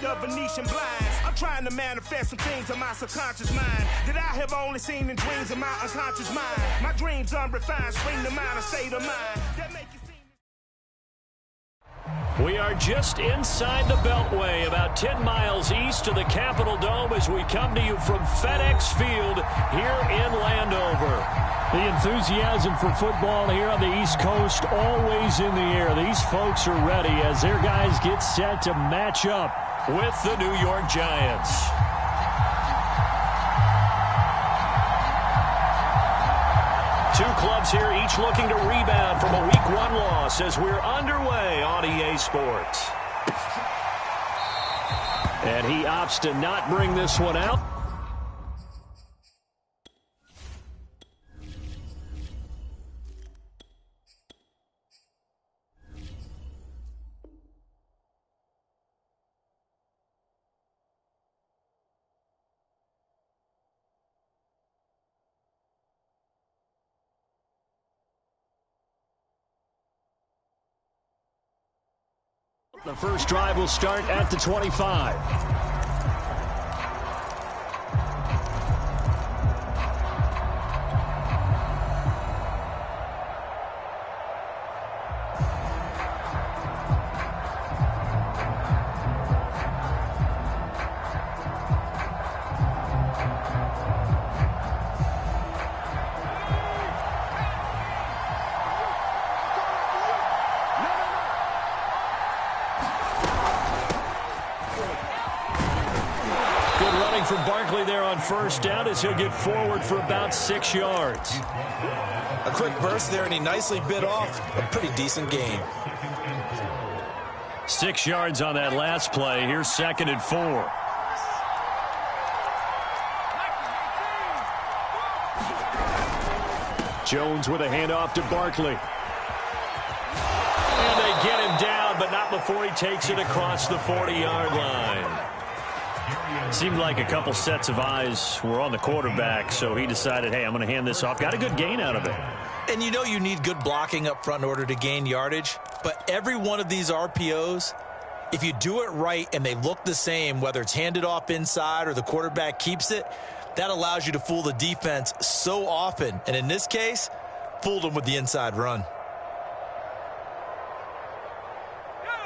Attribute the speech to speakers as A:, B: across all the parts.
A: of Venetian blinds. I'm trying to manifest some things in my subconscious mind that I have only seen in dreams in my unconscious mind. My dreams unrefined, spring to mind, a state of mind that make you seem.
B: We are just inside the Beltway, about 10 miles east of the Capitol Dome as we come to you from FedEx Field here in Landover. The enthusiasm for football here on the East Coast always in the air. These folks are ready as their guys get set to match up with the New York Giants. Two clubs here, each looking to rebound from a Week 1 loss as we're underway on EA Sports. And he opts to not bring this one out. The first drive will start at the 25. For Barkley there on first down as he'll get forward for about 6 yards.
C: A quick burst there, and he nicely bit off a pretty decent gain.
B: 6 yards on that last play. Here's 2nd and 4. Jones with a handoff to Barkley. And they get him down, but not before he takes it across the 40-yard line. Seemed like a couple sets of eyes were on the quarterback, so he decided, hey, I'm going to hand this off. Got a good gain out of it.
C: And you know you need good blocking up front in order to gain yardage, but every one of these RPOs, if you do it right and they look the same, whether it's handed off inside or the quarterback keeps it, that allows you to fool the defense so often. And in this case, fooled them with the inside run.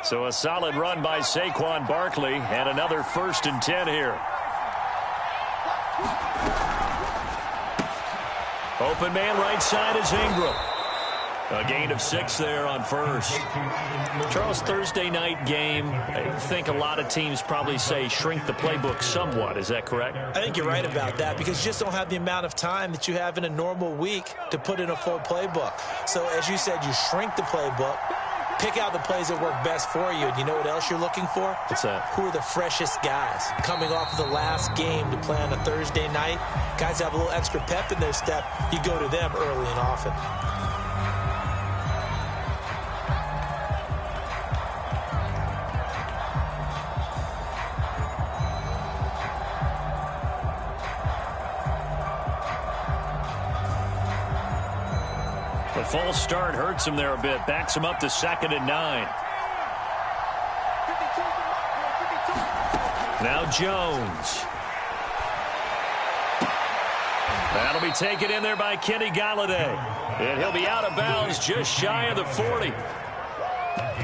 B: So a solid run by Saquon Barkley and another 1st and 10 here. Open man right side is Ingram. A gain of 6 there on first. Charles, Thursday night game, I think a lot of teams probably say shrink the playbook somewhat. Is that correct?
C: I think you're right about that because you just don't have the amount of time that you have in a normal week to put in a full playbook. So as you said, you shrink the playbook. Pick out the plays that work best for you. And you know what else you're looking for?
B: What's that?
C: Who are the freshest guys? Coming off of the last game to play on a Thursday night, guys have a little extra pep in their step. You go to them early and often.
B: The false start hurts him there a bit. Backs him up to 2nd and 9. Now Jones. That'll be taken in there by Kenny Golladay. And he'll be out of bounds just shy of the 40.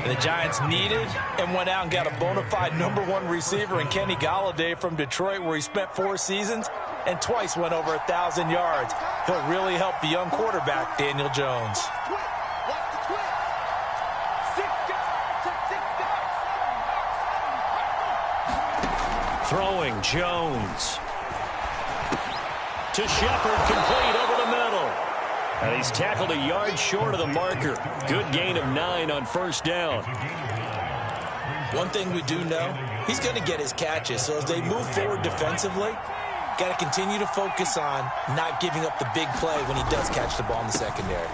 C: The Giants needed and went out and got a bona fide #1 receiver in Kenny Golladay from Detroit, where he spent 4 seasons and twice went over 1,000 yards. He'll really help the young quarterback, Daniel Jones.
B: Throwing Jones. To Shepard, complete over the middle. And he's tackled a yard short of the marker. Good gain of 9 on first down.
C: One thing we do know, he's going to get his catches. So as they move forward defensively, got to continue to focus on not giving up the big play when he does catch the ball in the secondary.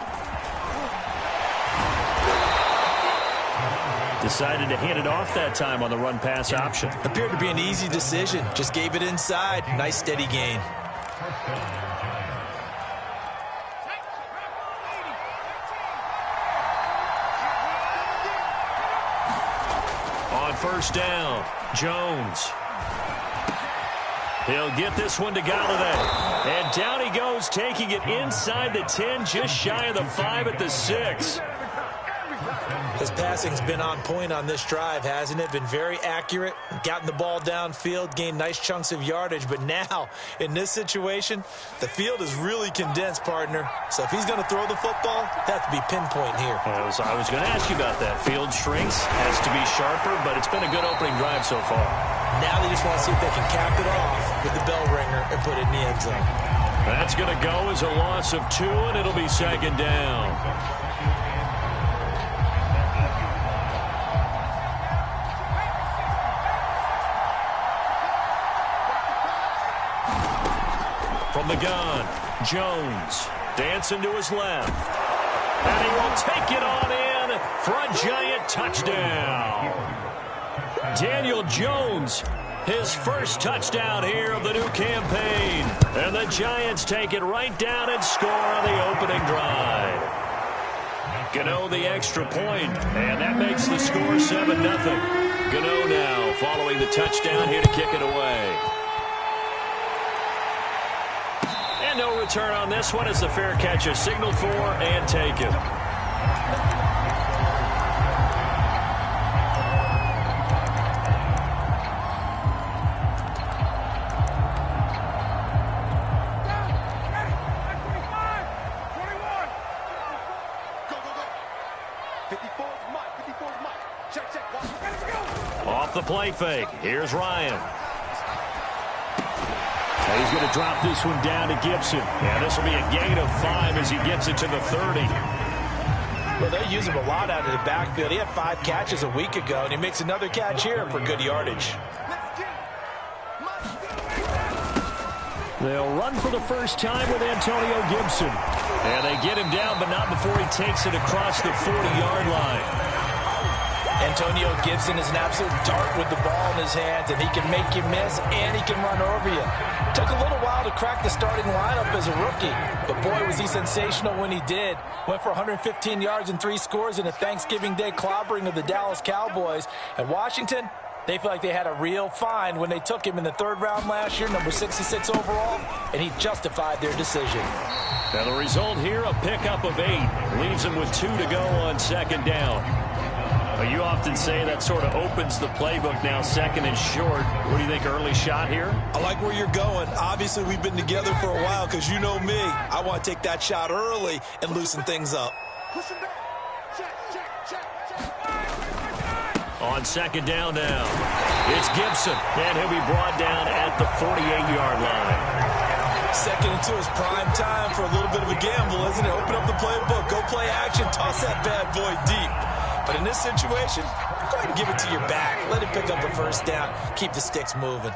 B: Decided to hand it off that time on the run-pass option.
C: Appeared to be an easy decision. Just gave it inside. Nice steady gain.
B: On first down. Jones. He'll get this one to Golladay. And down he goes, taking it inside the 10, just shy of the 5 at the 6.
C: His passing's been on point on this drive, hasn't it? Been very accurate, gotten the ball downfield, gained nice chunks of yardage. But now, in this situation, the field is really condensed, partner. So if he's going to throw the football, that has to be pinpoint here.
B: I was going to ask you about that. Field shrinks, has to be sharper, but it's been a good opening drive so far.
C: Now they just want to see if they can cap it off with the bell ringer and put it in the end zone.
B: That's going to go as a loss of 2, and it'll be second down. From the gun, Jones dancing to his left. And he will take it on in for a giant touchdown. Daniel Jones, his first touchdown here of the new campaign. And the Giants take it right down and score on the opening drive. Gano the extra point, and that makes the score 7-0. Gano now following the touchdown here to kick it away. And no return on this one as the fair catch is signaled for and taken. Off the play fake. Here's Ryan. He's going to drop this one down to Gibson. And this will be a gain of 5 as he gets it to the 30.
C: Well, they use him a lot out of the backfield. He had 5 catches a week ago, and he makes another catch here for good yardage.
B: They'll run for the first time with Antonio Gibson. And they get him down, but not before he takes it across the 40-yard line.
C: Antonio Gibson is an absolute dart with the ball in his hands, and he can make you miss, and he can run over you. Took a little while to crack the starting lineup as a rookie, but boy, was he sensational when he did. Went for 115 yards and 3 scores in a Thanksgiving Day clobbering of the Dallas Cowboys. And Washington, they feel like they had a real find when they took him in the 3rd round last year, number 66 overall, and he justified their decision.
B: Now the result here, a pickup of 8. Leaves him with 2 to go on second down. Well, you often say that sort of opens the playbook now, 2nd and short. What do you think, early shot here?
C: I like where you're going. Obviously, we've been together for a while because you know me. I want to take that shot early and loosen things up.
B: On second down now, it's Gibson, and he'll be brought down at the 48-yard line.
C: 2nd and 2 is prime time for a little bit of a gamble, isn't it? Open up the playbook, go play action, toss that bad boy deep. But in this situation, go ahead and give it to your back. Let him pick up a first down. Keep the sticks moving.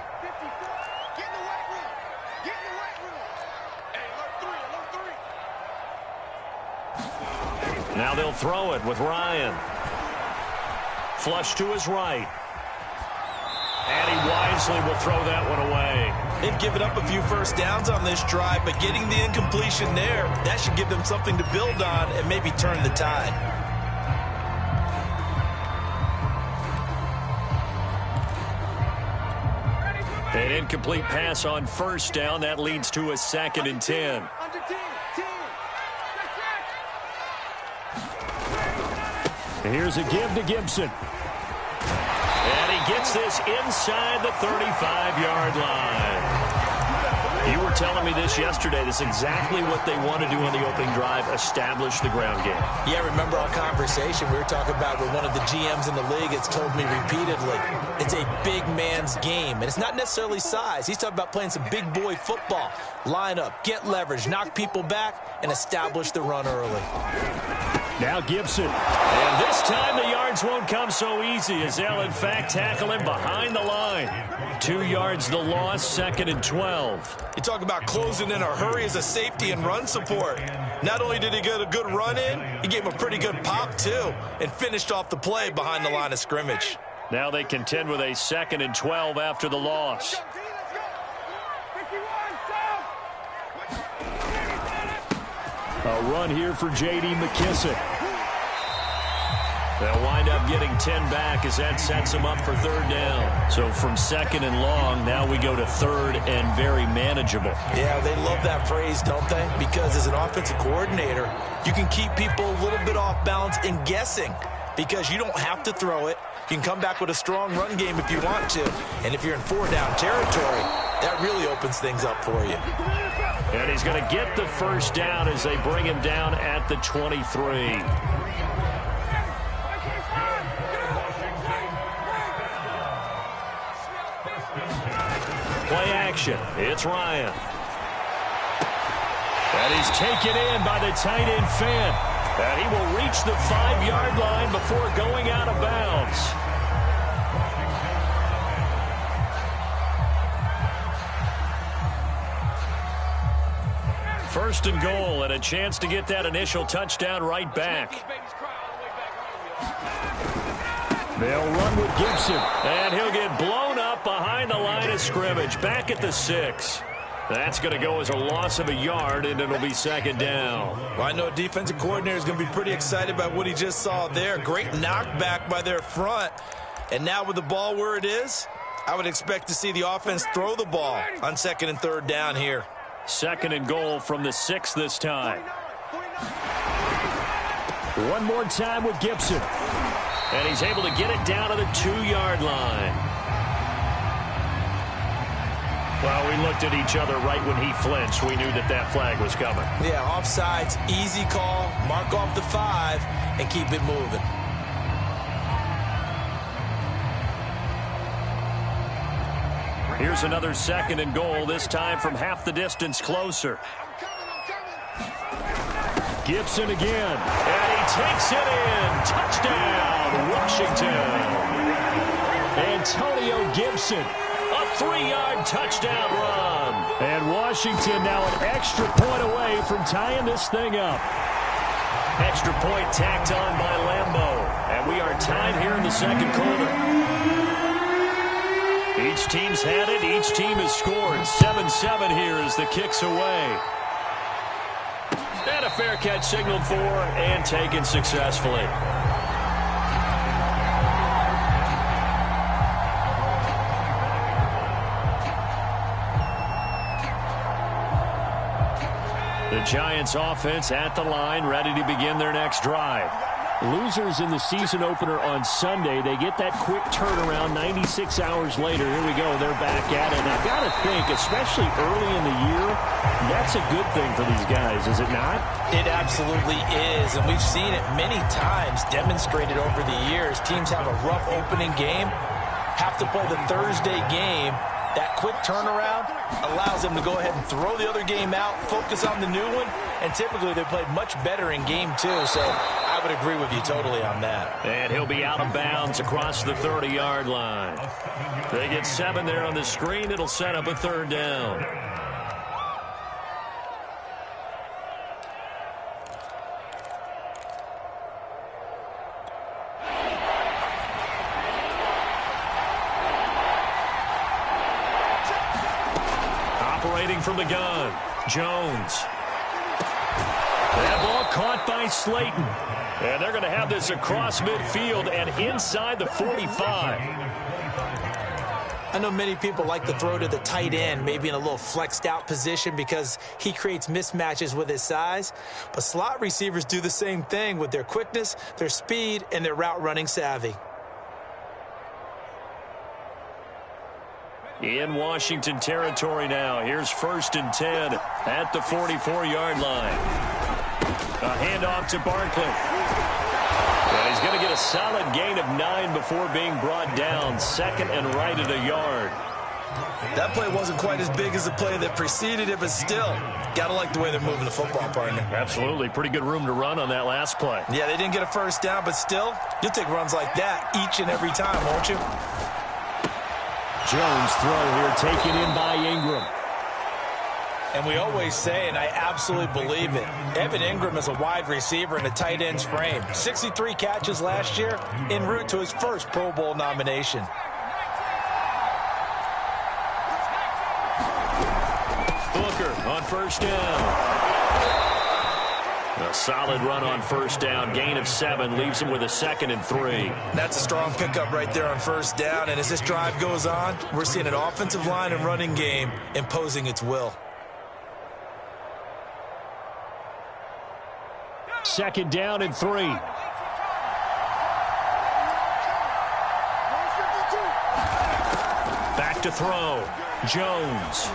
B: Now they'll throw it with Ryan. Flush to his right. And he wisely will throw that one away.
C: They've given up a few first downs on this drive, but getting the incompletion there, that should give them something to build on and maybe turn the tide.
B: An incomplete pass on first down. That leads to a 2nd and 10. Here's a give to Gibson. And he gets this inside the 35-yard line. You were telling me this yesterday. This is exactly what they want to do on the opening drive, establish the ground game.
C: Yeah, remember our conversation we were talking about with one of the GMs in the league that's told me repeatedly, it's a big man's game, and it's not necessarily size. He's talking about playing some big boy football. Line up, get leverage, knock people back, and establish the run early.
B: Now Gibson. And this time the yards won't come so easy as they'll, in fact, tackle him behind the line. 2 yards the loss, 2nd and 12.
C: You talk about closing in a hurry as a safety and run support. Not only did he get a good run in, he gave him a pretty good pop, too, and finished off the play behind the line of scrimmage.
B: Now they contend with a 2nd and 12 after the loss. A run here for J.D. McKissic. They'll wind up getting 10 back as that sets them up for third down. So from second and long, now we go to third and very manageable.
C: Yeah, they love that phrase, don't they? Because as an offensive coordinator, you can keep people a little bit off balance and guessing because you don't have to throw it. You can come back with a strong run game if you want to. And if you're in 4-down territory, that really opens things up for you.
B: And he's going to get the first down as they bring him down at the 23. Play action. It's Ryan. And he's taken in by the tight end Fant. And he will reach the 5-yard line before going out of bounds. First and goal, and a chance to get that initial touchdown right back. They'll run with Gibson, and he'll get blown up behind the line of scrimmage, back at the 6. That's going to go as a loss of a yard, and it'll be second down.
C: Well, I know a defensive coordinator is going to be pretty excited by what he just saw there. Great knockback by their front. And now with the ball where it is, I would expect to see the offense throw the ball on second and third down here.
B: Second and goal from the 6 this time. One more time with Gibson. And he's able to get it down to the 2-yard line. Well, we looked at each other right when he flinched. We knew that that flag was coming.
C: Yeah, offsides, easy call, mark off the 5, and keep it moving.
B: Here's another second and goal, this time from half the distance closer. Gibson again, and he takes it in. Touchdown, Washington. Antonio Gibson, a 3-yard touchdown run. And Washington now an extra point away from tying this thing up. Extra point tacked on by Lambeau. And we are tied here in the second quarter. Each team's had it. Each team has scored. 7-7 here as the kick's away. And a fair catch signaled for and taken successfully. The Giants offense at the line, ready to begin their next drive. Losers in the season opener on Sunday. They get that quick turnaround 96 hours later. Here we go. They're back at it. And I've got to think, especially early in the year, that's a good thing for these guys, is it not?
C: It absolutely is. And we've seen it many times demonstrated over the years. Teams have a rough opening game, have to play the Thursday game. That quick turnaround allows them to go ahead and throw the other game out, focus on the new one, and typically they play much better in game 2. So I would agree with you totally on that.
B: And he'll be out of bounds across the 30-yard line. They get 7 there on the screen. It'll set up a third down. From the gun, Jones. That ball caught by Slayton. And they're going to have this across midfield and inside the 45.
C: I know many people like to throw to the tight end, maybe in a little flexed out position because he creates mismatches with his size. But slot receivers do the same thing with their quickness, their speed, and their route running savvy.
B: In Washington territory now. Here's 1st and 10 at the 44-yard line. A handoff to Barkley. And he's going to get a solid gain of 9 before being brought down. 2nd and right at a yard.
C: That play wasn't quite as big as the play that preceded it, but still, got to like the way they're moving the football, partner.
B: Absolutely. Pretty good room to run on that last play.
C: Yeah, they didn't get a first down, but still, you'll take runs like that each and every time, won't you?
B: Jones throw here taken in by Ingram.
C: And we always say, and I absolutely believe it, Evan Ingram is a wide receiver in a tight end's frame. 63 catches last year, en route to his first Pro Bowl nomination.
B: Booker on 1st down. A solid run on first down. Gain of 7 leaves him with a 2nd and 3.
C: That's a strong pickup right there on first down. And as this drive goes on, we're seeing an offensive line and running game imposing its will.
B: 2nd down and 3. Back to throw. Jones.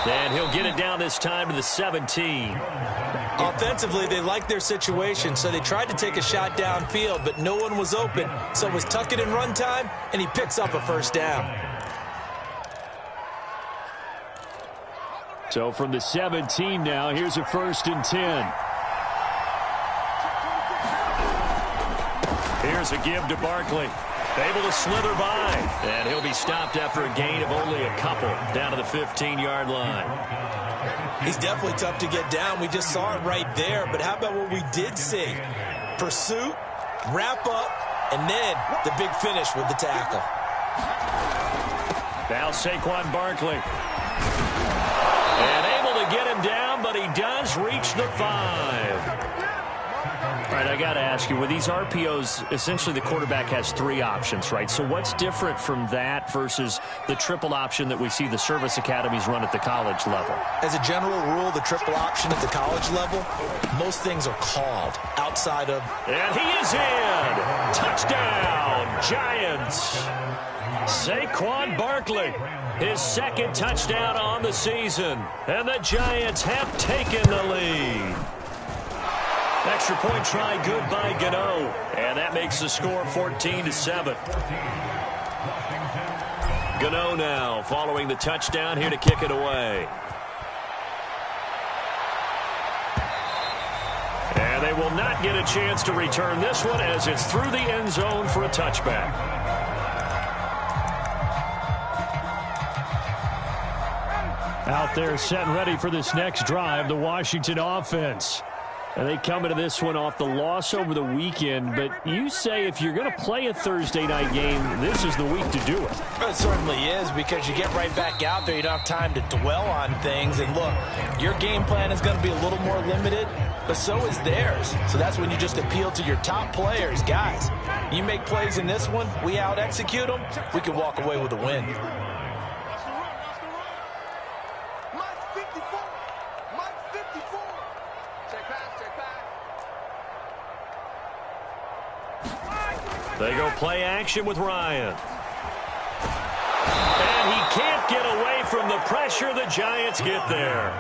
B: And he'll get it down this time to the 17.
C: Offensively, they liked their situation, so they tried to take a shot downfield, but no one was open. So it was tuck it in run time, and he picks up a first down.
B: So from the 17 now, here's a 1st and 10. Here's a give to Barkley. Able to slither by. And he'll be stopped after a gain of only a couple down to the 15-yard line.
C: He's definitely tough to get down. We just saw it right there. But how about what we did see? Pursuit, wrap up, and then the big finish with the tackle.
B: Now Saquon Barkley. And able to get him down, but he does reach the 5. All right, I got to ask you, with these RPOs, essentially the quarterback has 3 options, right? So what's different from that versus the triple option that we see the service academies run at the college level?
C: As a general rule, the triple option at the college level, most things are called outside of...
B: And he is in! Touchdown, Giants! Saquon Barkley, his 2nd touchdown on the season. And the Giants have taken the lead. Extra point try good by Gano. And that makes the score 14-7. Gano now following the touchdown here to kick it away. And they will not get a chance to return this one as it's through the end zone for a touchback. Out there set and ready for this next drive, the Washington offense. And they come into this one off the loss over the weekend. But you say if you're going to play a Thursday night game, this is the week to do it.
C: Well, it certainly is, because you get right back out there. You don't have time to dwell on things. And look, your game plan is going to be a little more limited, but so is theirs. So that's when you just appeal to your top players. Guys, you make plays in this one, we out-execute them, we can walk away with a win.
B: They go play action with Ryan. And he can't get away from the pressure. The Giants get there.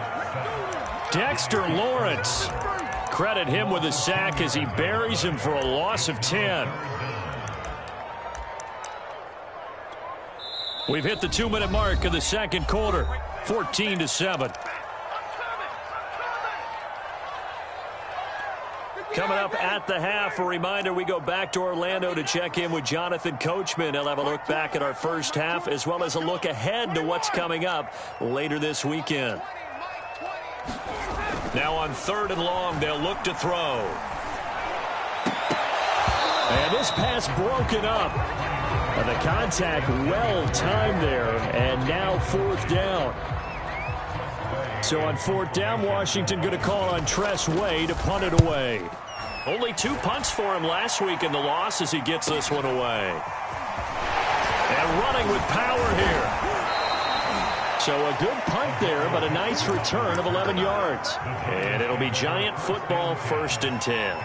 B: Dexter Lawrence. Credit him with a sack as he buries him for a loss of 10. We've hit the 2-minute mark of the second quarter. 14-7. Coming up at the half, a reminder, we go back to Orlando to check in with Jonathan Coachman. He'll have a look back at our first half as well as a look ahead to what's coming up later this weekend. Now on 3rd and long, they'll look to throw. And this pass broken up. And the contact well timed there, and now 4th down. So on 4th down, Washington going to call on Tress Way to punt it away. Only 2 punts for him last week in the loss as he gets this one away. And running with power here. So a good punt there, but a nice return of 11 yards. And it'll be Giant football 1st and 10.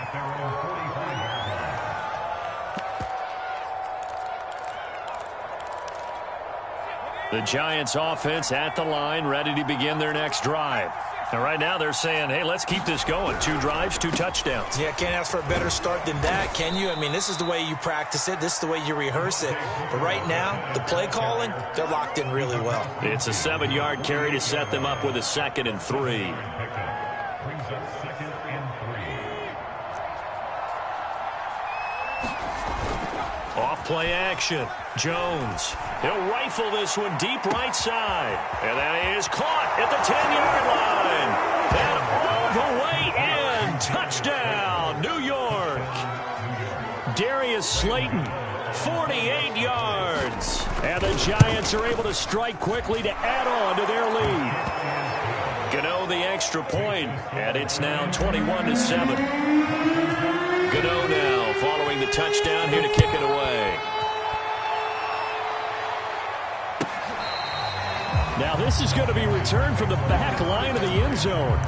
B: The Giants offense at the line, ready to begin their next drive. And right now they're saying, hey, let's keep this going. 2 drives, 2 touchdowns.
C: Yeah, can't ask for a better start than that, can you? I mean, this is the way you practice it. This is the way you rehearse it. But right now, the play calling, they're locked in really well.
B: It's a 7-yard carry to set them up with a 2nd and 3. Off play action. Jones. He'll rifle this one deep right side. And that is caught at the 10-yard line. And all the way in. Touchdown, New York. Darius Slayton, 48 yards. And the Giants are able to strike quickly to add on to their lead. Gano the extra point, and it's now 21-7. Gano now following the touchdown here to kick it away. Now this is going to be returned from the back line of the end zone.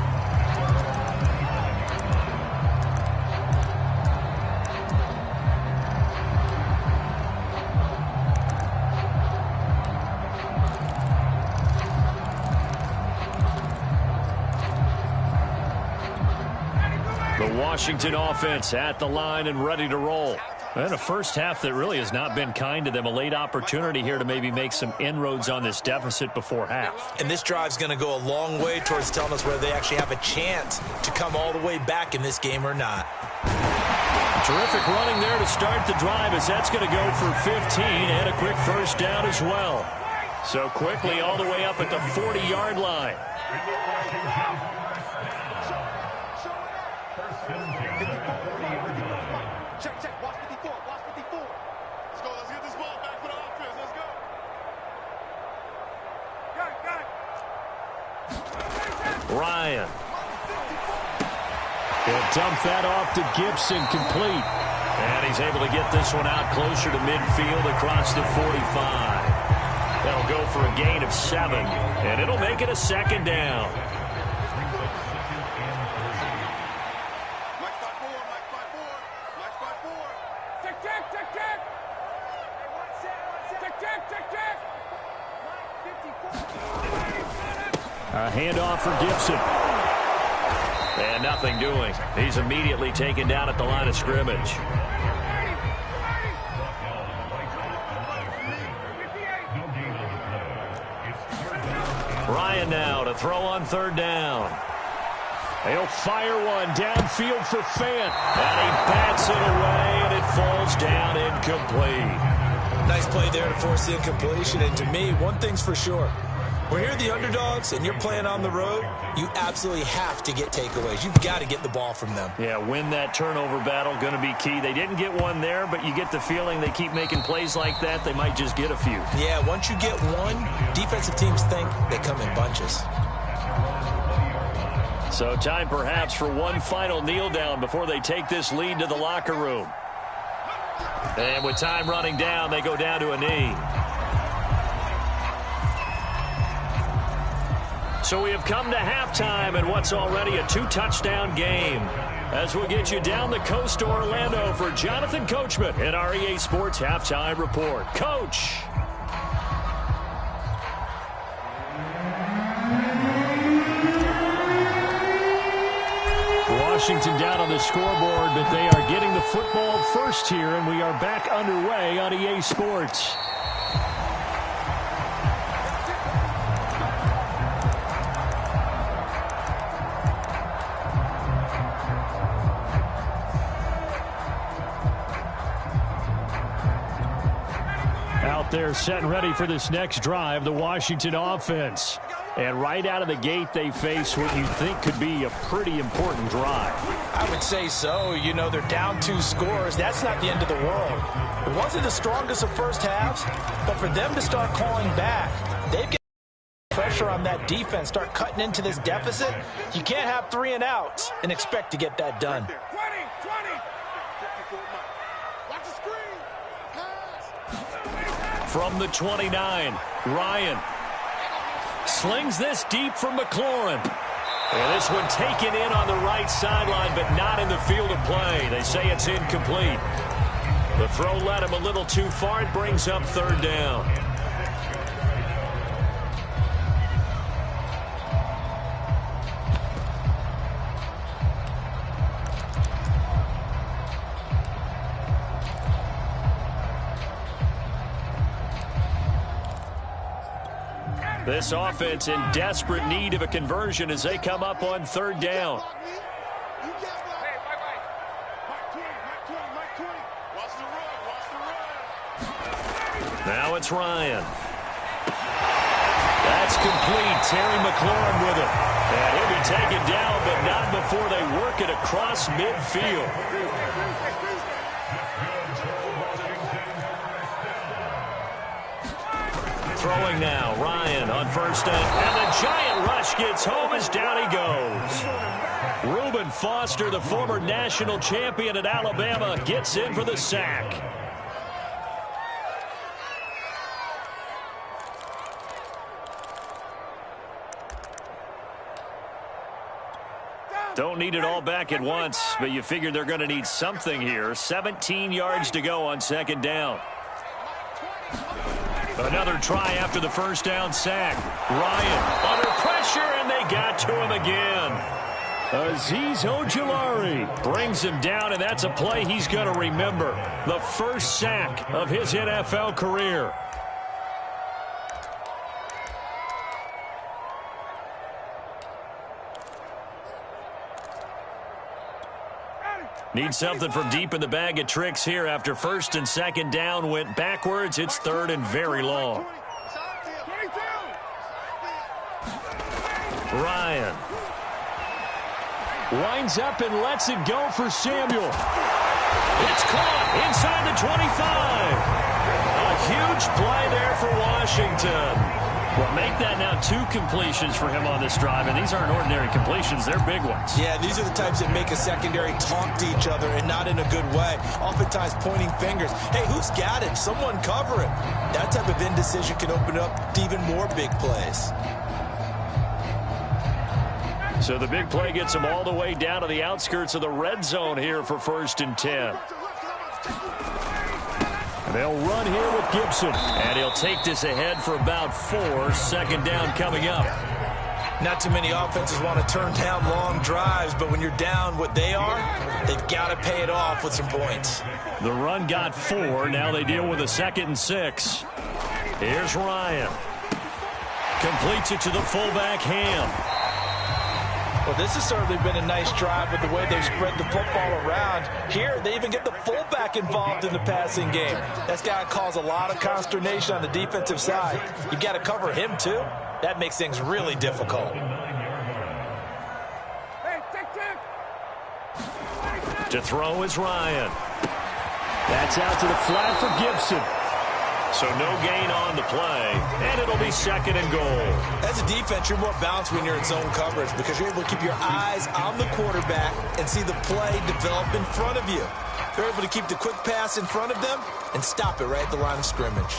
B: The Washington offense at the line and ready to roll. And a first half that really has not been kind to them. A late opportunity here to maybe make some inroads on this deficit before half.
C: And this drive's going to go a long way towards telling us whether they actually have a chance to come all the way back in this game or not.
B: Terrific running there to start the drive, as that's going to go for 15 and a quick first down as well. So quickly all the way up at the 40-yard line. Ryan. He'll dump that off to Gibson, complete. And he's able to get this one out closer to midfield across the 45. That'll go for a gain of 7, and it'll make it a second down. A handoff for Gibson. And nothing doing. He's immediately taken down at the line of scrimmage. Ryan now to throw on third down. He'll fire one downfield for Fant. And he bats it away, and it falls down incomplete.
C: Nice play there to force the incompletion. And to me, one thing's for sure. When you're the underdogs and you're playing on the road, you absolutely have to get takeaways. You've got to get the ball from them.
B: Yeah, win that turnover battle, going to be key. They didn't get one there, but you get the feeling they keep making plays like that, they might just get a few.
C: Yeah, once you get one, defensive teams think they come in bunches.
B: So time perhaps for one final kneel down before they take this lead to the locker room. And with time running down, they go down to a knee. So we have come to halftime in what's already a 2-touchdown game. As we'll get you down the coast to Orlando for Jonathan Coachman at our EA Sports Halftime Report. Coach. Washington down on the scoreboard, but they are getting the football first here, and we are back underway on EA Sports. They're set and ready for this next drive, the Washington offense. And right out of the gate, they face what you think could be a pretty important drive.
C: I would say so. You know, they're down 2 scores. That's not the end of the world. It wasn't the strongest of first halves, but for them to start calling back, they've got pressure on that defense, start cutting into this deficit. You can't have 3 and outs and expect to get that done.
B: From the 29, Ryan slings this deep for McLaurin. And this one taken in on the right sideline, but not in the field of play. They say it's incomplete. The throw led him a little too far. It brings up third down. This offense in desperate need of a conversion as they come up on third down. Now it's Ryan. That's complete. Terry McLaurin with it. And he'll be taken down, but not before they work it across midfield. Throwing now, Ryan on first down. And the giant rush gets home as down he goes. Reuben Foster, the former national champion at Alabama, gets in for the sack. Don't need it all back at once, but you figure they're going to need something here. 17 yards to go on second down. Another try after the first down sack. Ryan under pressure, and they got to him again. Azeez Ojulari brings him down, and that's a play he's going to remember. The first sack of his NFL career. Need something from deep in the bag of tricks here after first and second down went backwards. It's third and very long. Ryan winds up and lets it go for Samuel. It's caught inside the 25. A huge play there for Washington. Well, make that now 2 completions for him on this drive, and these aren't ordinary completions. They're big ones.
C: Yeah, these are the types that make a secondary talk to each other, and not in a good way. Oftentimes pointing fingers. Hey, who's got it? Someone cover it. That type of indecision can open up to even more big plays.
B: So the big play gets him all the way down to the outskirts of the red zone here for first and 10. They'll run here with Gibson, and he'll take this ahead for about 4. Second down coming up.
C: Not too many offenses want to turn down long drives, but when you're down what they are, they've got to pay it off with some points.
B: The run got 4. Now they deal with a 2nd and 6. Here's Ryan. Completes it to the fullback, Ham.
C: Well, this has certainly been a nice drive with the way they've spread the football around. Here, they even get the fullback involved in the passing game. That's got to cause a lot of consternation on the defensive side. You've got to cover him, too. That makes things really difficult.
B: To throw is Ryan. That's out to the flat for Gibson. So no gain on the play, and it'll be 2nd and goal.
C: As a defense, you're more balanced when you're in zone coverage because you're able to keep your eyes on the quarterback and see the play develop in front of you. You're able to keep the quick pass in front of them and stop it right at the line of scrimmage.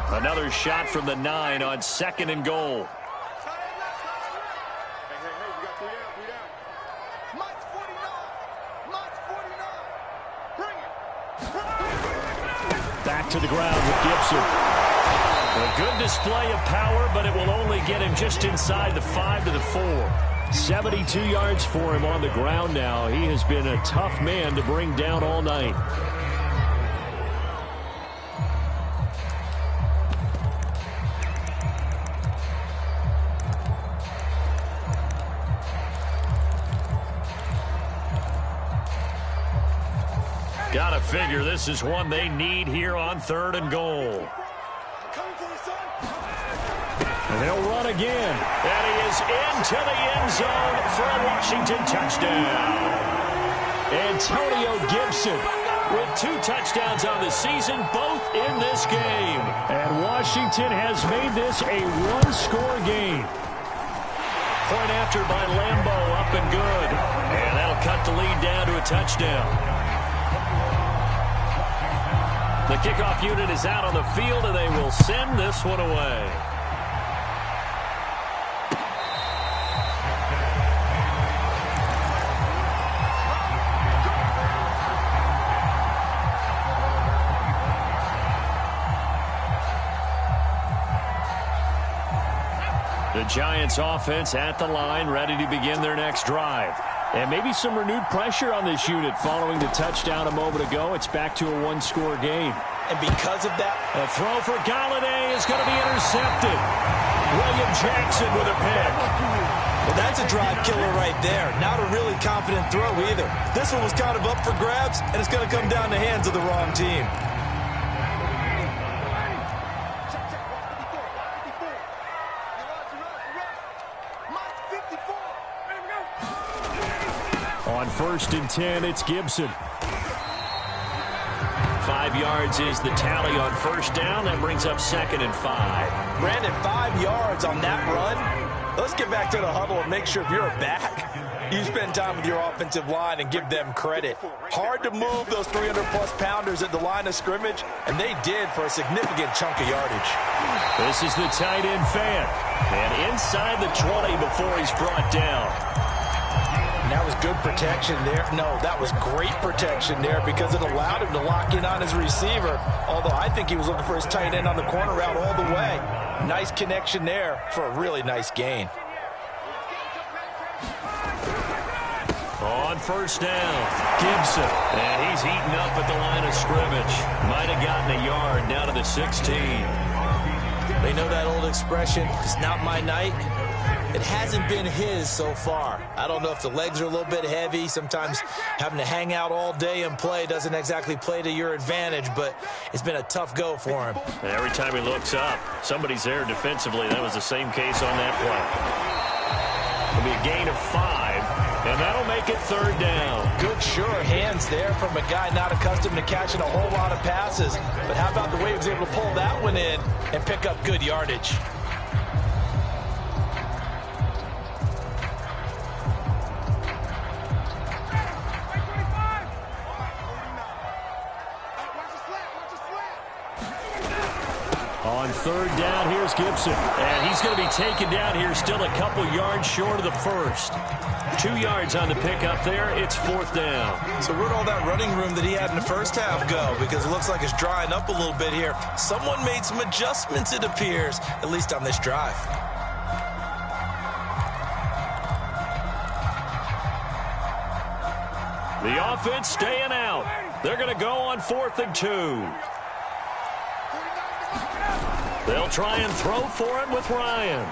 B: Another shot from the 9 on 2nd and goal. Back to the ground with Gibson. A good display of power, but it will only get him just inside the 5 to the 4. 72 yards for him on the ground now. He has been a tough man to bring down all night. Gotta figure this is one they need here on 3rd and goal. And they'll run again. And he is into the end zone for a Washington touchdown. Antonio Gibson with 2 touchdowns on the season, both in this game. And Washington has made this a 1-score game. Point after by Lambo, up and good. And that'll cut the lead down to a touchdown. The kickoff unit is out on the field, and they will send this one away. The Giants offense at the line, ready to begin their next drive. And maybe some renewed pressure on this unit following the touchdown a moment ago. It's back to a 1-score game.
C: And because of that,
B: a throw for Galladay is going to be intercepted. William Jackson with a pick.
C: Well, that's a drive killer right there. Not a really confident throw either. This one was kind of up for grabs, and it's going to come down the hands of the wrong team. On 1st and 10, it's Gibson. 5
B: 5 yards is the tally on first down. That brings up 2nd and 5.
C: Brandon, 5 yards on that run. Let's get back to the huddle and make sure if you're a back, you spend time with your offensive line and give them credit. Hard to move those 300-plus pounders at the line of scrimmage, and they did for a significant chunk of yardage.
B: This is the tight end fan. And inside the 20 before he's brought down.
C: And that was good protection there. No, that was great protection there because it allowed him to lock in on his receiver, although I think he was looking for his tight end on the corner route all the way. Nice connection there for a really nice gain.
B: On first down, Gibson. And he's eaten up at the line of scrimmage. Might have gotten a yard down to the 16.
C: They know that old expression, it's not my night. It hasn't been his so far. I don't know if the legs are a little bit heavy. Sometimes having to hang out all day and play doesn't exactly play to your advantage, but it's been a tough go for him.
B: And every time he looks up, somebody's there defensively. That was the same case on that play. It'll be a gain of 5, and that'll make it 3rd down.
C: Good, sure hands there from a guy not accustomed to catching a whole lot of passes. But how about the way he was able to pull that one in and pick up good yardage?
B: On 3rd down, here's Gibson. And he's going to be taken down here, still a couple yards short of the first. 2 yards on the pickup there. It's 4th down.
C: So where'd all that running room that he had in the first half go? Because it looks like it's drying up a little bit here. Someone made some adjustments, it appears, at least on this drive.
B: The offense staying out. They're going to go on 4th and 2. They'll try and throw for it with Ryan.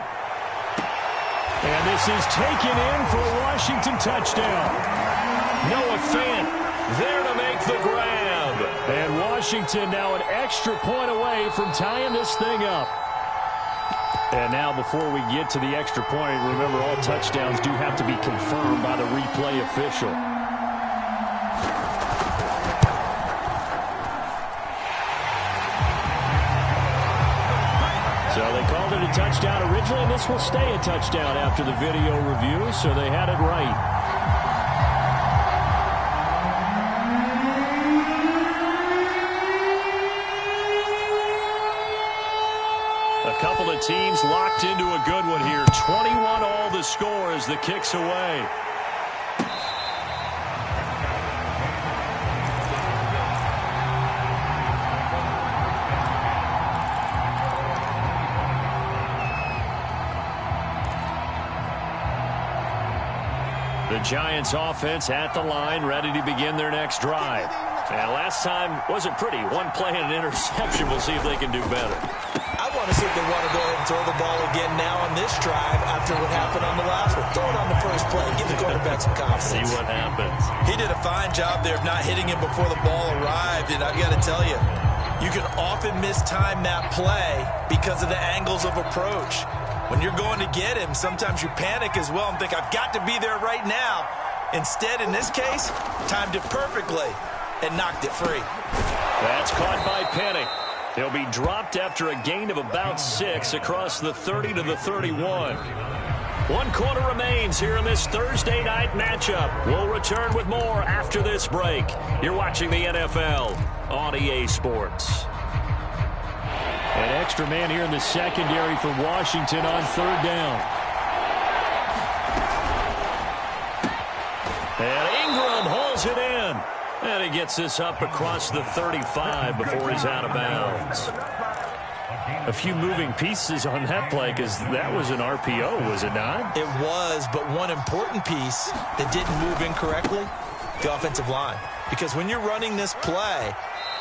B: And this is taken in for a Washington touchdown. Noah Fant there to make the grab. And Washington now an extra point away from tying this thing up. And now before we get to the extra point, remember all touchdowns do have to be confirmed by the replay official. So they called it a touchdown originally, and this will stay a touchdown after the video review, so they had it right. A couple of teams locked into a good one here. 21 all the score as the kick's away. The Giants offense at the line, ready to begin their next drive. And last time wasn't pretty. One play and an interception. We'll see if they can do better.
C: I want to see if they want to go ahead and throw the ball again now on this drive after what happened on the last one. Throw it on the first play. Give the quarterback some confidence.
B: See what happens.
C: He did a fine job there of not hitting him before the ball arrived. And I've got to tell you, you can often mistime that play because of the angles of approach. When you're going to get him, sometimes you panic as well and think, I've got to be there right now. Instead, in this case, timed it perfectly and knocked it free.
B: That's caught by Penny. He'll be dropped after a gain of about 6 across the 30 to the 31. 1 quarter remains here in this Thursday night matchup. We'll return with more after this break. You're watching the NFL on EA Sports. An extra man here in the secondary for Washington on 3rd down. And Ingram hauls it in. And he gets this up across the 35 before he's out of bounds. A few moving pieces on that play because that was an RPO, was it not?
C: It was, but one important piece that didn't move incorrectly, the offensive line. Because when you're running this play,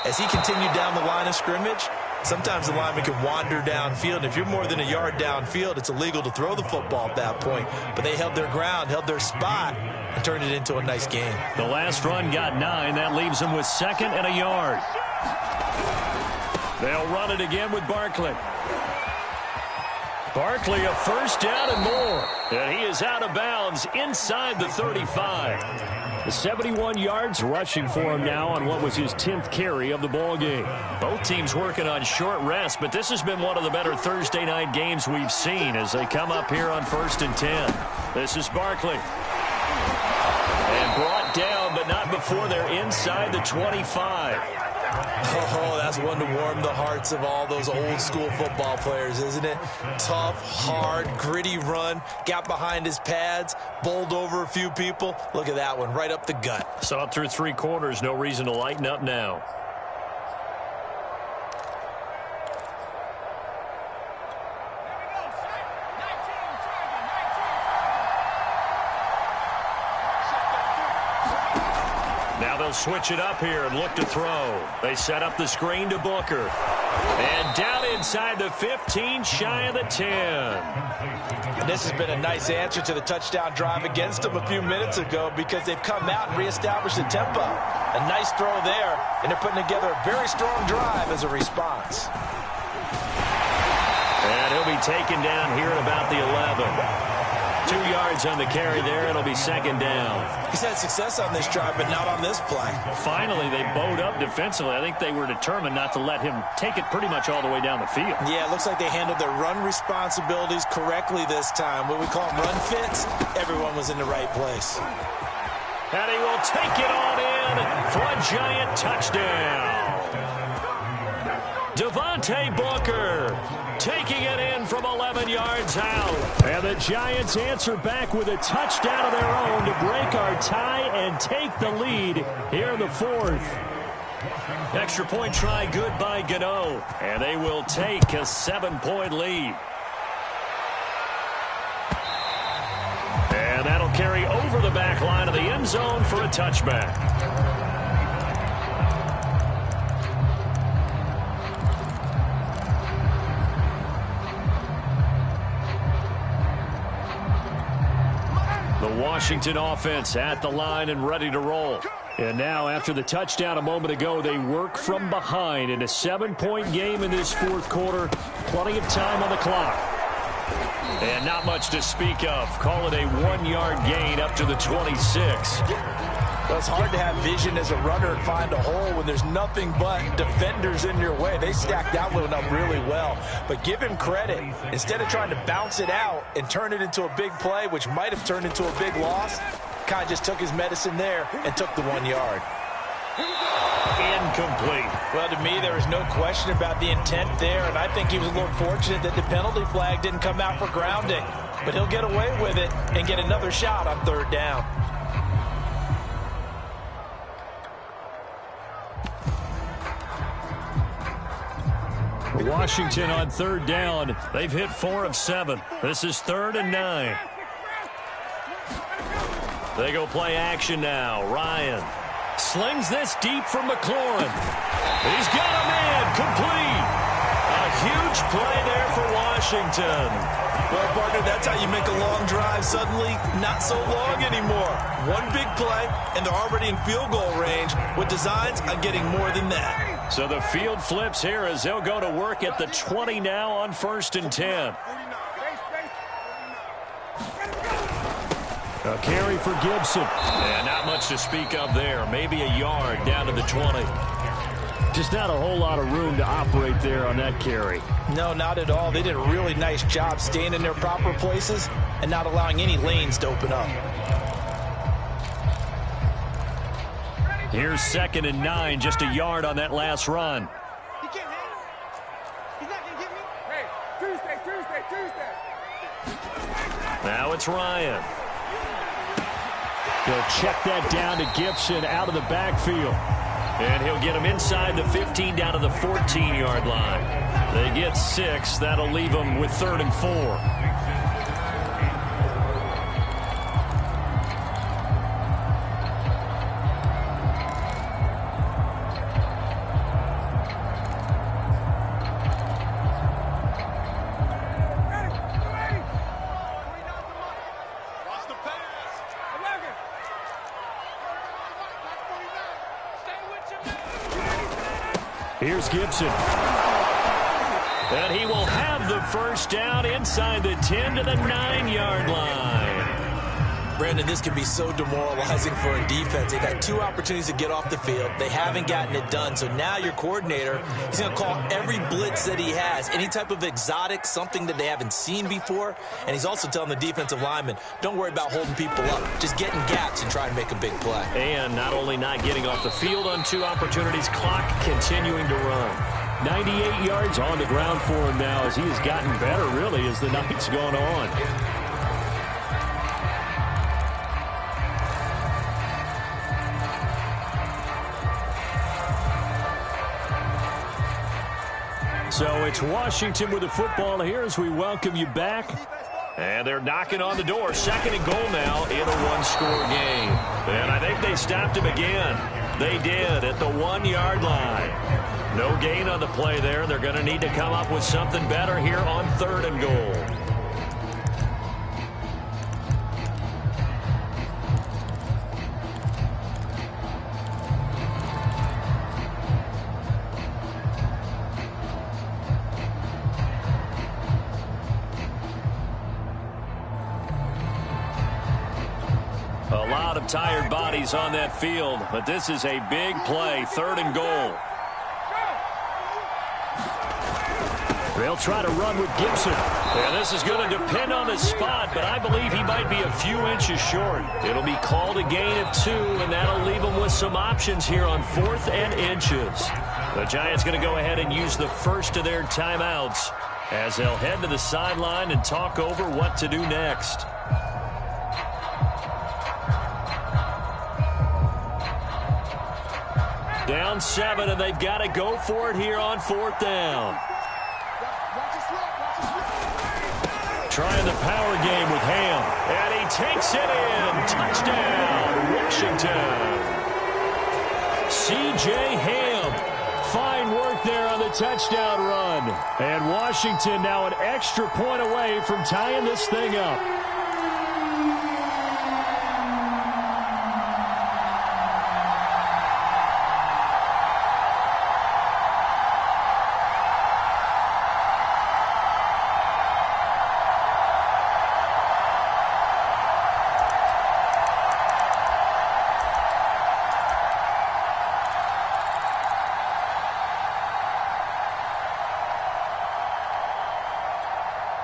C: as he continued down the line of scrimmage, sometimes the lineman can wander downfield. If you're more than a yard downfield, it's illegal to throw the football at that point. But they held their ground, held their spot, and turned it into a nice game.
B: The last run got 9. That leaves them with 2nd and a yard. They'll run it again with Barkley. Barkley a 1st down and more. And he is out of bounds inside the 35. 71 yards rushing for him now on what was his 10th carry of the ball game.
D: Both teams working on short rest, but this has been one of the better Thursday night games we've seen as they come up here on 1st and 10. This is Barkley. And brought down, but not before they're inside the 25.
C: Oh, that's one to warm the hearts of all those old school football players, isn't it? Tough, hard, gritty run, got behind his pads, bowled over a few people. Look at that one, right up the gut.
D: Saw it through 3 quarters, no reason to lighten up now. Switch it up here and look to throw. They set up the screen to Booker. And down inside the 15, shy of the 10.
C: And this has been a nice answer to the touchdown drive against them a few minutes ago because they've come out and reestablished the tempo. A nice throw there, and they're putting together a very strong drive as a response.
B: And he'll be taken down here at about the 11. 2 yards on the carry there. It'll be 2nd down.
C: He's had success on this drive, but not on this play.
B: Finally, they bowed up defensively. I think they were determined not to let him take it pretty much all the way down the field.
C: Yeah, it looks like they handled their run responsibilities correctly this time. What we call them run fits, everyone was in the right place.
B: And he will take it on in for a giant touchdown. Devontae Booker taking it in from 11 yards out. And the Giants answer back with a touchdown of their own to break our tie and take the lead here in the 4th. Extra point try good by Gano. And they will take a 7-point lead. And that'll carry over the back line of the end zone for a touchback. The Washington offense at the line and ready to roll. And now, after the touchdown a moment ago, they work from behind in a 7-point game in this 4th quarter. Plenty of time on the clock. And not much to speak of. Call it a 1-yard gain up to the 26.
C: Well, it's hard to have vision as a runner and find a hole when there's nothing but defenders in your way. They stacked that one up really well. But give him credit. Instead of trying to bounce it out and turn it into a big play, which might have turned into a big loss, kind of just took his medicine there and took the 1 yard.
B: Incomplete.
C: Well, to me, there was no question about the intent there, and I think he was a little fortunate that the penalty flag didn't come out for grounding. But he'll get away with it and get another shot on 3rd down.
B: Washington on 3rd down. They've hit 4 of 7. This is 3rd and 9. They go play action now. Ryan slings this deep from McLaurin. He's got a man complete. A huge play there for Washington.
C: Well, partner, that's how you make a long drive suddenly not so long anymore. One big play, and they're already in field goal range with designs on getting more than that.
B: So the field flips here as they'll go to work at the 20 now on 1st and 10. A carry for Gibson. And not much to speak of there. Maybe a yard down to the 20. Just not a whole lot of room to operate there on that carry.
C: No, not at all. They did a really nice job staying in their proper places and not allowing any lanes to open up.
B: Here's 2nd and 9, just a yard on that last run.
A: He can't hit. He's not going to get me. Hey, Tuesday.
B: Now it's Ryan. He'll check that down to Gibson out of the backfield. And he'll get him inside the 15 down to the 14-yard line. They get 6. That'll leave them with 3rd and 4. Here's Gibson. And he will have the 1st down inside the 10 to the 9-yard line.
C: Brandon, this can be so demoralizing for a defense. They've had 2 opportunities to get off the field. They haven't gotten it done. So now your coordinator, he's going to call every blitz that he has, any type of exotic, something that they haven't seen before. And he's also telling the defensive linemen, don't worry about holding people up. Just get in gaps and try to make a big play.
B: And not only not getting off the field on 2 opportunities, clock continuing to run. 98 yards on the ground for him now as he has gotten better, really, as the night's gone on. So it's Washington with the football here as we welcome you back. And they're knocking on the door. 2nd and goal now in a 1-score game. And I think they stopped him again. They did at the 1-yard line. No gain on the play there. They're going to need to come up with something better here on 3rd and goal. A lot of tired bodies on that field, but this is a big play. 3rd and goal. They'll try to run with Gibson. And this is going to depend on the spot, but I believe he might be a few inches short. It'll be called a gain of 2, and that'll leave them with some options here on 4th and inches. The Giants going to go ahead and use the first of their timeouts as they'll head to the sideline and talk over what to do next. Down 7, and they've got to go for it here on 4th down. Trying the power game with Ham. And he takes it in. Touchdown, Washington. C.J. Ham. Fine work there on the touchdown run. And Washington now an extra point away from tying this thing up.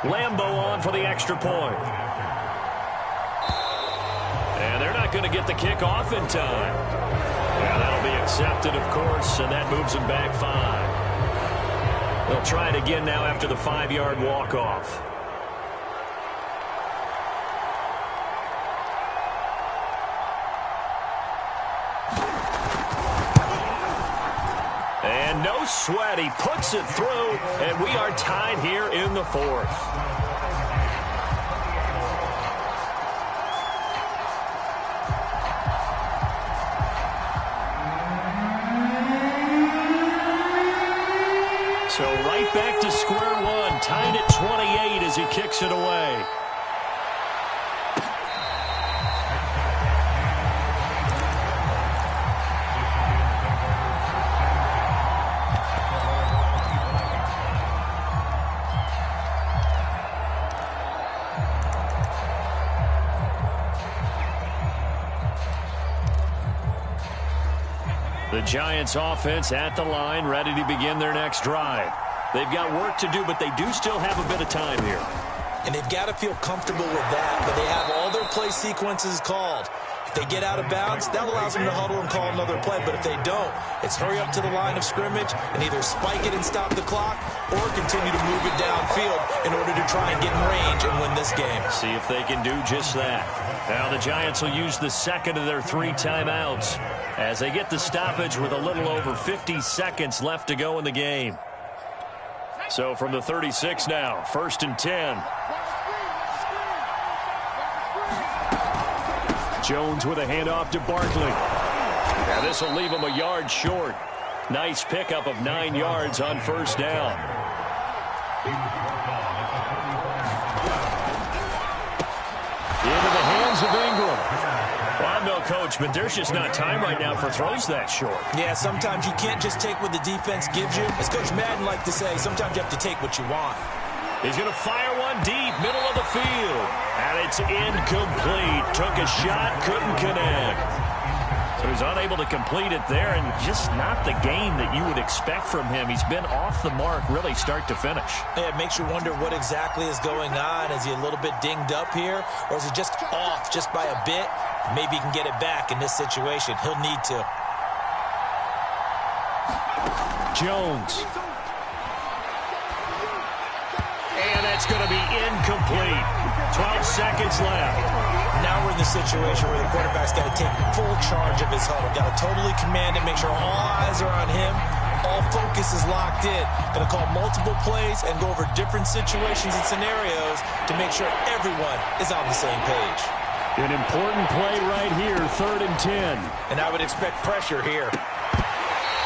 B: Lambeau on for the extra point. And they're not going to get the kick off in time. And that'll be accepted, of course, and that moves them back 5. They'll try it again now after the 5-yard walk-off. And no sweat. He puts it through, and we are tied here in the 4th. So right back to square one, tied at 28 as he kicks it away. The Giants offense at the line, ready to begin their next drive. They've got work to do, but they do still have a bit of time here.
C: And they've got to feel comfortable with that, but they have all their play sequences called. If they get out of bounds, that allows them to huddle and call another play. But if they don't, it's hurry up to the line of scrimmage and either spike it and stop the clock or continue to move it downfield in order to try and get in range and win this game.
B: See if they can do just that. Now the Giants will use the second of their 3 timeouts as they get the stoppage with a little over 50 seconds left to go in the game. So from the 36 now, 1st and 10. Jones with a handoff to Barkley. Now this will leave him a yard short. Nice pickup of 9 yards on 1st down. Into the hands of Ingram. Well, I'm no coach, but there's just not time right now for throws that short.
C: Yeah, sometimes you can't just take what the defense gives you. As Coach Madden liked to say, sometimes you have to take what you want.
B: He's going to fire one deep, middle of the field. And it's incomplete. Took a shot, couldn't connect. So he's unable to complete it there, and just not the game that you would expect from him. He's been off the mark, really, start to finish.
C: Yeah, it makes you wonder what exactly is going on. Is he a little bit dinged up here, or is he just off just by a bit? Maybe he can get it back in this situation. He'll need to.
B: Jones. And that's going to be incomplete. 12 seconds left.
C: Now we're in the situation where the quarterback's got to take full charge of his huddle. Got to totally command it, make sure all eyes are on him. All focus is locked in. Going to call multiple plays and go over different situations and scenarios to make sure everyone is on the same page.
B: An important play right here, 3rd and 10.
C: And I would expect pressure here.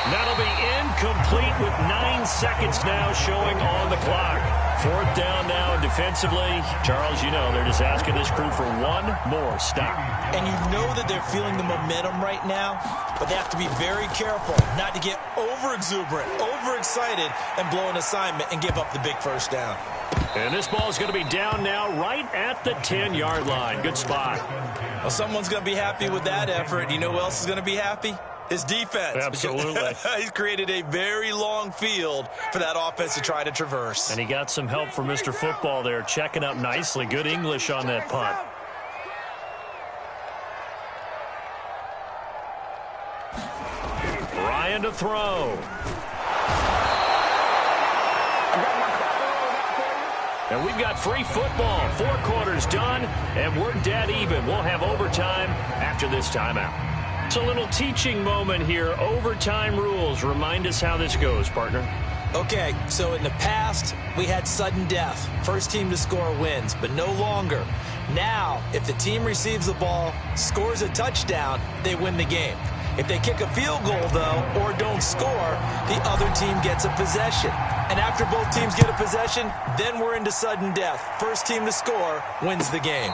B: That'll be incomplete with 9 seconds now showing on the clock. 4th down now, and defensively, Charles, you know, they're just asking this crew for one more stop.
C: And you know that they're feeling the momentum right now, but they have to be very careful not to get over-exuberant, overexcited, and blow an assignment and give up the big first down.
B: And this ball is going to be down now right at the 10-yard line. Good spot.
C: Well, someone's going to be happy with that effort. You know who else is going to be happy? His defense.
B: Absolutely.
C: He's created a very long field for that offense to try to traverse.
B: And he got some help from Mr. Football there, checking up nicely. Good English on that punt. Ryan to throw. And we've got free football. 4 quarters done, and we're dead even. We'll have overtime after this timeout. It's a little teaching moment here. Overtime rules. Remind us how this goes, partner.
C: Okay, so in the past, we had sudden death. First team to score wins, but no longer. Now, if the team receives the ball, scores a touchdown, they win the game. If they kick a field goal, though, or don't score, the other team gets a possession. And after both teams get a possession, then we're into sudden death. First team to score wins the game.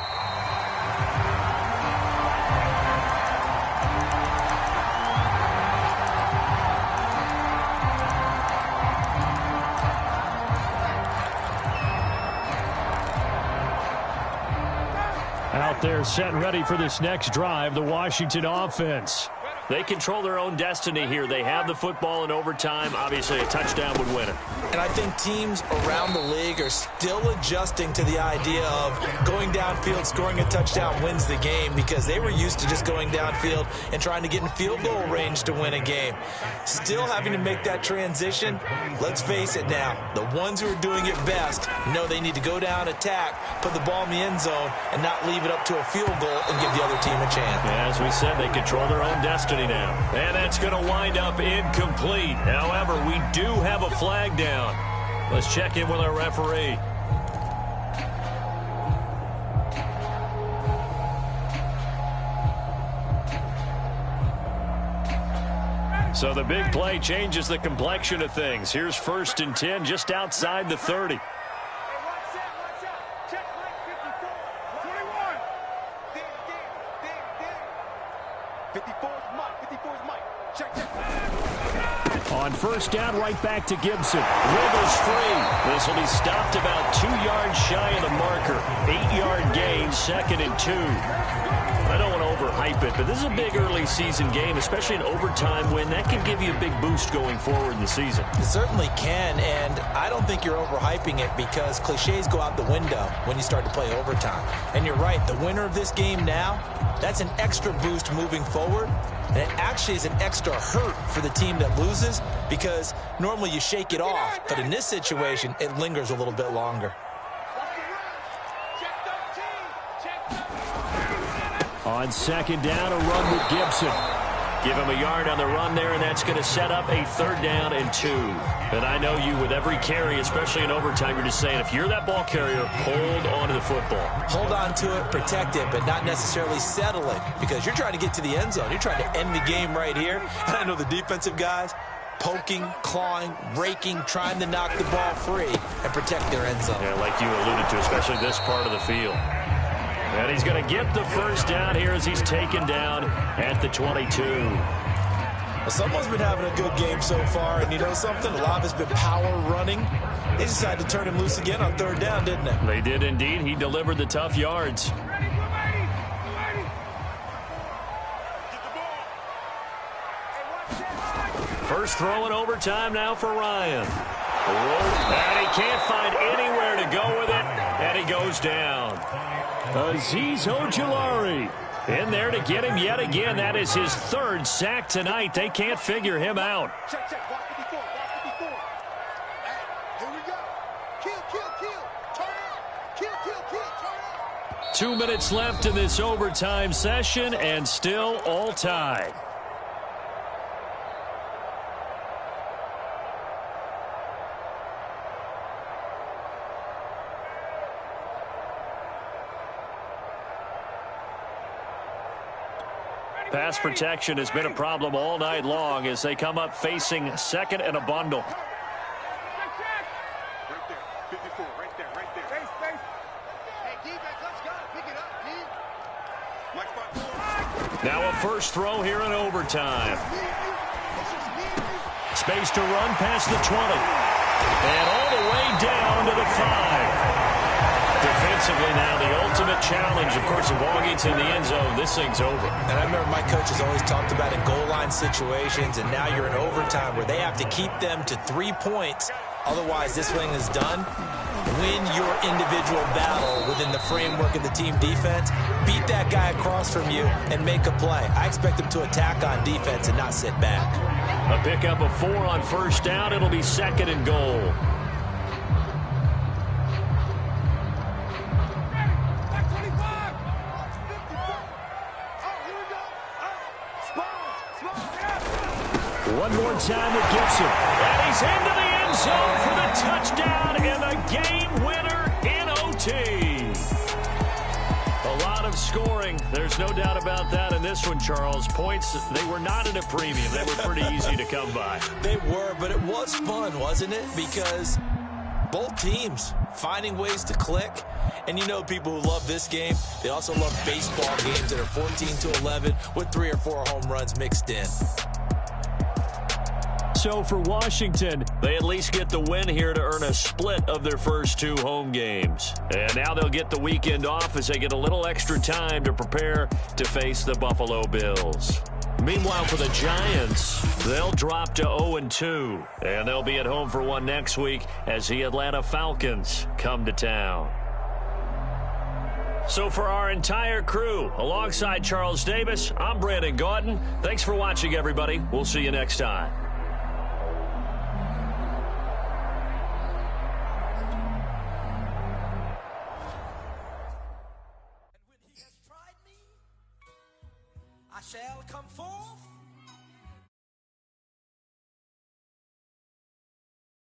B: Out there set and ready for this next drive, the Washington offense. They control their own destiny here. They have the football in overtime. Obviously, a touchdown would win it.
C: And I think teams around the league are still adjusting to the idea of going downfield, scoring a touchdown wins the game, because they were used to just going downfield and trying to get in field goal range to win a game. Still having to make that transition. Let's face it now, the ones who are doing it best know they need to go down, attack, put the ball in the end zone, and not leave it up to a field goal and give the other team a chance.
B: Yeah, as we said, they control their own destiny now. And that's going to wind up incomplete. However, we do have a flag down. Let's check in with our referee. So the big play changes the complexion of things. Here's 1st and 10 just outside the 30. On 1st down, right back to Gibson. Wiggles free. This will be stopped about 2 yards shy of the marker. 8-yard gain, 2nd and 2. I don't want to overhype it, but this is a big early season game, especially an overtime win. That can give you a big boost going forward in the season.
C: It certainly can, and I don't think you're overhyping it, because cliches go out the window when you start to play overtime. And you're right, the winner of this game now, that's an extra boost moving forward. And it actually is an extra hurt for the team that loses, because normally you shake it off. But in this situation, it lingers a little bit longer.
B: On 2nd down, a run with Gibson. Give him a yard on the run there, and that's going to set up a 3rd down and 2. And I know you, with every carry, especially in overtime, you're just saying, if you're that ball carrier, hold on to the football.
C: Hold on to it, protect it, but not necessarily settle it, because you're trying to get to the end zone. You're trying to end the game right here. And I know the defensive guys poking, clawing, raking, trying to knock the ball free and protect their end zone.
B: Yeah, like you alluded to, especially this part of the field. And he's going to get the 1st down here as he's taken down at the 22.
C: Well, someone's been having a good game so far, and you know something? A lot has been power running. They decided to turn him loose again on third down, didn't they?
B: They did indeed. He delivered the tough yards. First throw in overtime now for Ryan. And he can't find anywhere to go with it, and he goes down. Azeez Ojulari in there to get him yet again. That is his third sack tonight. They can't figure him out.
E: Check. Walk to before. Hey, here we go. Kill. Turn up. Kill. Turn up.
B: 2 minutes left in this overtime session, and still all tied. Pass protection has been a problem all night long as they come up facing second and a bundle.
E: Right there. 54. Right there. Space. Hey, defense, let's go. Pick it up, D.
B: Now a first throw here in overtime. Space to run past the 20. And all the way down to the 5. Defensively now, the ultimate challenge, of course, if ball gets in the end zone, this thing's over.
C: And I remember my coaches always talked about in goal line situations, and now you're in overtime where they have to keep them to 3 points. Otherwise, this thing is done. Win your individual battle within the framework of the team defense. Beat that guy across from you and make a play. I expect them to attack on defense and not sit back.
B: A pickup of 4 on first down. It'll be second and goal. One more time it gets him. And he's into the end zone for the touchdown and the game winner in OT. A lot of scoring. There's no doubt about that in this one, Charles. Points, they were not at a premium. They were pretty easy to come by.
C: They were, but it was fun, wasn't it? Because both teams finding ways to click. And you know people who love this game, they also love baseball games that are 14-11 with 3 or 4 home runs mixed in.
B: So for Washington, they at least get the win here to earn a split of their first 2 home games. And now they'll get the weekend off as they get a little extra time to prepare to face the Buffalo Bills. Meanwhile, for the Giants, they'll drop to 0-2. And they'll be at home for one next week as the Atlanta Falcons come to town. So for our entire crew, alongside Charles Davis, I'm Brandon Gaudin. Thanks for watching, everybody. We'll see you next time.
F: I shall come forth